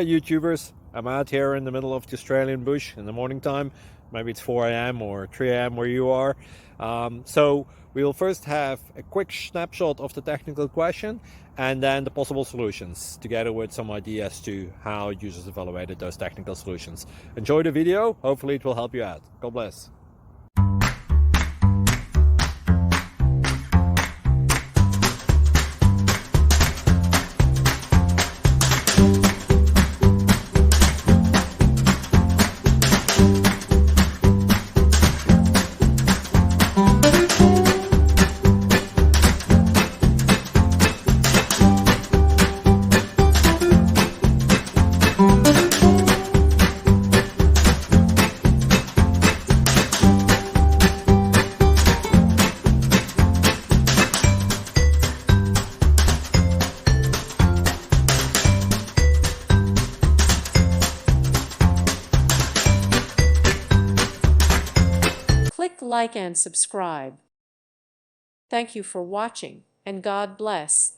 YouTubers. I'm out here in the middle of the Australian bush in the morning time. Maybe it's 4 a.m. or 3 a.m. where you are. So we will first have a quick snapshot of the technical question and then the possible solutions, together with some ideas to how users evaluated those technical solutions. Enjoy the video. Hopefully it will help you out. God bless. Click like and subscribe. Thank you for watching, and God bless.